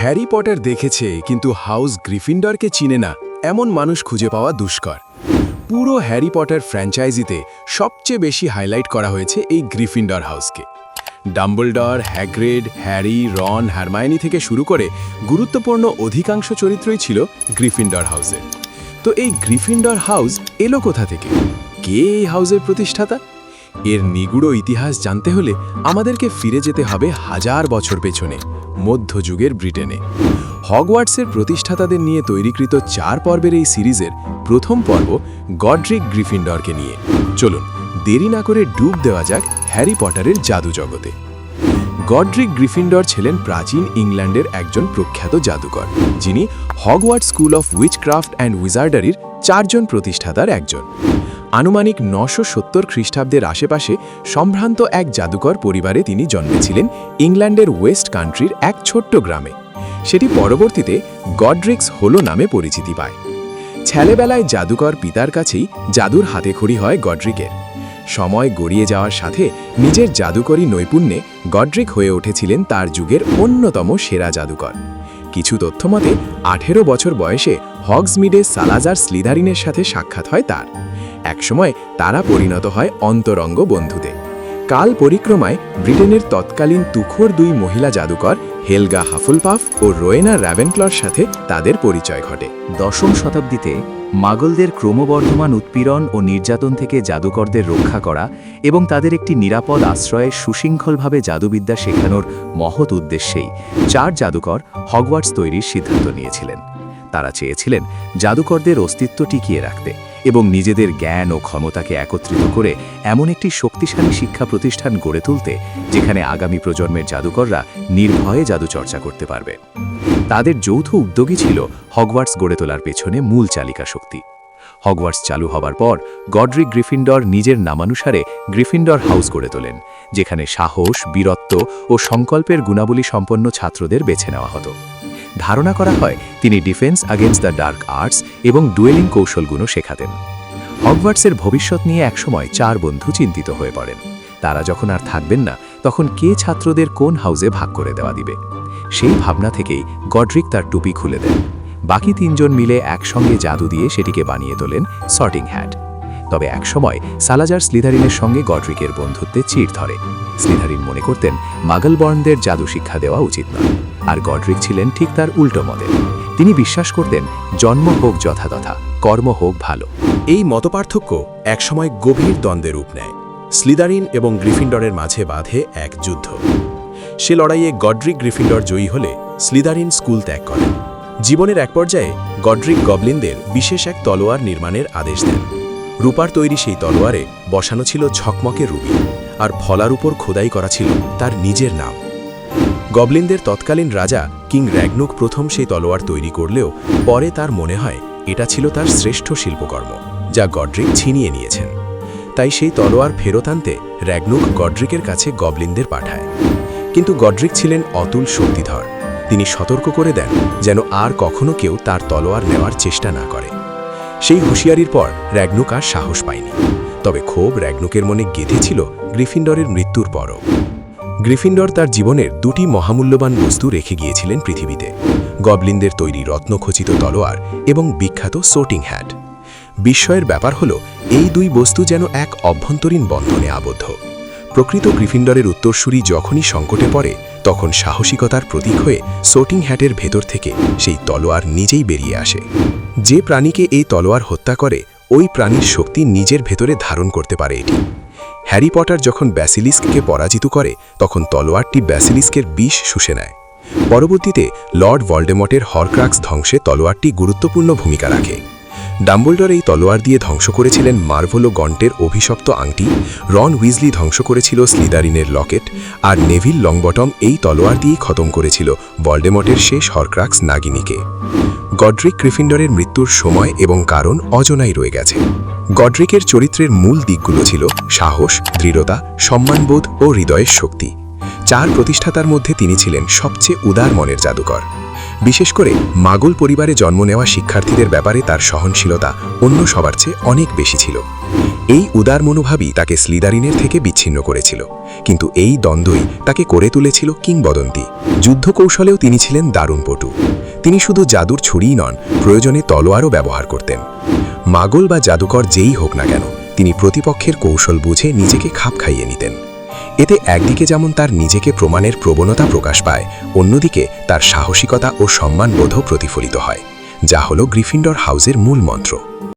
Harry Potter দেখেছে কিন্তু house গ্রিফিন্ডরকে চিনে না এমন মানুষ খুঁজে পাওয়া দুষ্কর। পুরো হ্যারি পটার ফ্র্যাঞ্চাইজিতে সবচেয়ে বেশি হাইলাইট করা হয়েছে এই গ্রিফিন্ডর হাউসকে। ডাম্বলডর, হ্যাগ্রিড, হ্যারি, রন, হারমায়োনি থেকে শুরু করে গুরুত্বপূর্ণ অধিকাংশ চরিত্রই ছিল গ্রিফিন্ডর হাউসের। তো এই গ্রিফিন্ডর হাউস এলো কোথা থেকে? কে এই হাউসের প্রতিষ্ঠাতা? এর নিগুড় ইতিহাস জানতে হলে আমাদেরকে ফিরে যেতে হবে হাজার বছর পেছনে, মধ্যযুগের ব্রিটেনে। হগওয়ার্টসের প্রতিষ্ঠাতাদের নিয়ে তৈরিকৃত 4 পর্বের এই সিরিজের প্রথম পর্ব গডরিক গ্রিফিন্ডরকে নিয়ে। চলুন দেরি না করে ডুব দেওয়া যাক হ্যারি পটারের জাদু জগতে। গডরিক গ্রিফিন্ডর ছিলেন প্রাচীন ইংল্যান্ডের একজন প্রখ্যাত জাদুকর, যিনি Hogwarts school of witchcraft and উইজার্ডারির 4 জন প্রতিষ্ঠাতার একজন। আনুমানিক 970 খ্রিস্টাব্দের আশেপাশে সম্ভ্রান্ত এক জাদুকর পরিবারে তিনি জন্মেছিলেন ইংল্যান্ডের ওয়েস্ট কান্ট্রির এক ছোট্ট গ্রামে। সেটি পরবর্তীতে গডরিক্স হলো নামে পরিচিতি পায়। ছেলেবেলায় জাদুকর পিতার কাছেই জাদুর হাতেখড়ি হয় গডরিকের। সময় গড়িয়ে যাওয়ার সাথে নিজের জাদুকরী নৈপুণ্যে গডরিক হয়ে উঠেছিলেন তার যুগের অন্যতম সেরা জাদুকর। কিছু তথ্যমতে 18 বছর বয়সে হগসমিডে সালাজার স্লিধারিনের সাথে সাক্ষাৎ হয় তার। একসময় তারা পরিণত হয় অন্তরঙ্গ বন্ধুতে। কাল পরিক্রমায় ব্রিটেনের তৎকালীন তুখোর 2 মহিলা জাদুকর হেলগা হাফুলপাফ ও রোয়েনা র্যাভেনক্লর সাথে তাদের পরিচয় ঘটে। 10ম শতাব্দীতে মাগলদের ক্রমবর্ধমান উৎপীড়ন ও নির্যাতন থেকে জাদুকরদের রক্ষা করা এবং তাদের একটি নিরাপদ আশ্রয়ে সুশৃঙ্খলভাবে জাদুবিদ্যা শেখানোর মহৎ উদ্দেশ্যেই 4 জাদুকর হগওয়ার্টস তৈরির সিদ্ধান্ত নিয়েছিলেন। তারা চেয়েছিলেন জাদুকরদের অস্তিত্ব টিকিয়ে রাখতে এবং নিজেদের জ্ঞান ও ক্ষমতাকে একত্রিত করে এমন একটি শক্তিশালী শিক্ষা প্রতিষ্ঠান গড়ে তুলতে যেখানে আগামী প্রজন্মের জাদুকররা নির্ভয়ে জাদু চর্চা করতে পারবে। তাদের যৌথ উদ্যোগই ছিল হগওয়ার্টস গড়ে তোলার পেছনে মূল চালিকা শক্তি। হগওয়ার্টস চালু হবার পর গডরিক গ্রিফিন্ডর নিজের নামানুসারে গ্রিফিন্ডর হাউস গড়ে তোলেন, যেখানে সাহস, বীরত্ব ও সংকল্পের গুণাবলী সম্পন্ন ছাত্রদের বেছে নেওয়া হতো। ধারণা করা হয় তিনি defence against the dark arts এবং ডুয়েলিং কৌশলগুলো শেখাতেন। হগওয়ার্টসের ভবিষ্যৎ নিয়ে একসময় 4 বন্ধু চিন্তিত হয়ে পড়েন। তারা যখন আর থাকবেন না, তখন কে ছাত্রদের কোন হাউসে ভাগ করে দেওয়া দিবে। সেই ভাবনা থেকেই গডরিক তার টুপি খুলে দেন। বাকি 3 জন মিলে একসঙ্গে জাদু দিয়ে সেটিকে বানিয়ে তোলেন সর্টিং হ্যাট। তবে একসময় সালাজার স্লিধারিনের সঙ্গে গডরিকের বন্ধুত্বে চিড় ধরে। স্লিধারিন মনে করতেন মাগলবর্নদের জাদু শিক্ষা দেওয়া উচিত নয়, আর গডরিক ছিলেন ঠিক তার উল্টো মতে। তিনি বিশ্বাস করতেন জন্ম হোক যথাযথা, কর্ম হোক ভালো। এই মতপার্থক্য একসময় গভীর দ্বন্দ্বের রূপ নেয়। স্লিধারিন এবং গ্রিফিন্ডরের মাঝে বাধে এক যুদ্ধ। সে লড়াইয়ে গডরিক গ্রিফিন্ডর জয়ী হলে স্লিধারিন স্কুল ত্যাগ করেন। জীবনের এক পর্যায়ে গডরিক গবলিনদের বিশেষ এক তলোয়ার নির্মাণের আদেশ দেন। রূপার তৈরি সেই তলোয়ারে বসানো ছিল ঝকমকে রুবি, আর ফলার উপর খোদাই করা ছিল তার নিজের নাম। গবলিনদের তৎকালীন রাজা কিং র্যাগনুক প্রথম সেই তলোয়ার তৈরি করলেও পরে তার মনে হয় এটা ছিল তার শ্রেষ্ঠ শিল্পকর্ম, যা গডরিক ছিনিয়ে নিয়েছেন। তাই সেই তলোয়ার ফেরত আনতে র্যাগনুক গডরিকের কাছে গবলিনদের পাঠায়। কিন্তু গডরিক ছিলেন অতুল শক্তিধর। তিনি সতর্ক করে দেন যেন আর কখনো কেউ তার তলোয়ার নেওয়ার চেষ্টা না করে। সেই হুঁশিয়ারির পর র্যাগনুক আর সাহস পায়নি। তবে ক্ষোভ র্যাগনুকের মনে গেঁথেছিল গ্রিফিন্ডরের মৃত্যুর পরও। গ্রিফিন্ডর তার জীবনের 2টি মহামূল্যবান বস্তু রেখে গিয়েছিলেন পৃথিবীতে: গবলিনদের তৈরি রত্নখচিত তলোয়ার এবং বিখ্যাত সর্টিং হ্যাট। বিস্ময়ের ব্যাপার হল এই 2 বস্তু যেন এক অভ্যন্তরীণ বন্ধনে আবদ্ধ। প্রকৃত গ্রিফিন্ডরের উত্তরসূরি যখনই সংকটে পড়ে, তখন সাহসিকতার প্রতীক হয়ে সর্টিং হ্যাটের ভেতর থেকে সেই তলোয়ার নিজেই বেরিয়ে আসে। যে প্রাণীকে এই তলোয়ার হত্যা করে, ওই প্রাণীর শক্তি নিজের ভেতরে ধারণ করতে পারে এটি। হ্যারি পটার যখন ব্যাসিলিস্ককে পরাজিত করে, তখন তলোয়ারটি ব্যাসিলিস্কের বিষ শুষে নেয়। পরবর্তীতে লর্ড ভলডেমর্টের হরক্রাক্স ধ্বংসে তলোয়ারটি গুরুত্বপূর্ণ ভূমিকা রাখে। ডাম্বলডর এই তলোয়ার দিয়ে ধ্বংস করেছিলেন মার্ভোলো গন্টের অভিশপ্ত আংটি, রন উইজলি ধ্বংস করেছিল স্লিধারিনের লকেট, আর নেভিল লংবটম এই তলোয়ার দিয়েই খতম করেছিল ভলডেমর্টের শেষ হরক্রাক্স নাগিনীকে। গডরিক গ্রিফিন্ডরের মৃত্যুর সময় এবং কারণ অজানাই রয়ে গেছে। গডরিকের চরিত্রের মূল দিকগুলো ছিল সাহস, দৃঢ়তা, সম্মানবোধ ও হৃদয়ের শক্তি। 4 প্রতিষ্ঠাতার মধ্যে তিনি ছিলেন সবচেয়ে উদার মনের জাদুকর। বিশেষ করে মাগল পরিবারে জন্ম নেওয়া শিক্ষার্থীদের ব্যাপারে তার সহনশীলতা অন্য সবার চেয়ে অনেক বেশি ছিল। এই উদার মনোভাবই তাকে স্লিদারিনের থেকে বিচ্ছিন্ন করেছিল, কিন্তু এই দ্বন্দ্বই তাকে করে তুলেছিল কিংবদন্তি। যুদ্ধ কৌশলেও তিনি ছিলেন দারুণ পটু। তিনি শুধু জাদুর ছুরিই নন, প্রয়োজনে তলোয়ারও ব্যবহার করতেন। মাগল বা জাদুকর যেই হোক না কেন, তিনি প্রতিপক্ষের কৌশল বুঝে নিজেকে খাপ খাইয়ে নিতেন। এতে একদিকে যেমন তার নিজেকে প্রমাণের প্রবণতা প্রকাশ পায়, অন্যদিকে তার সাহসিকতা ও সম্মানবোধও প্রতিফলিত হয়, যা হল গ্রিফিন্ডর হাউসের মূল মন্ত্র।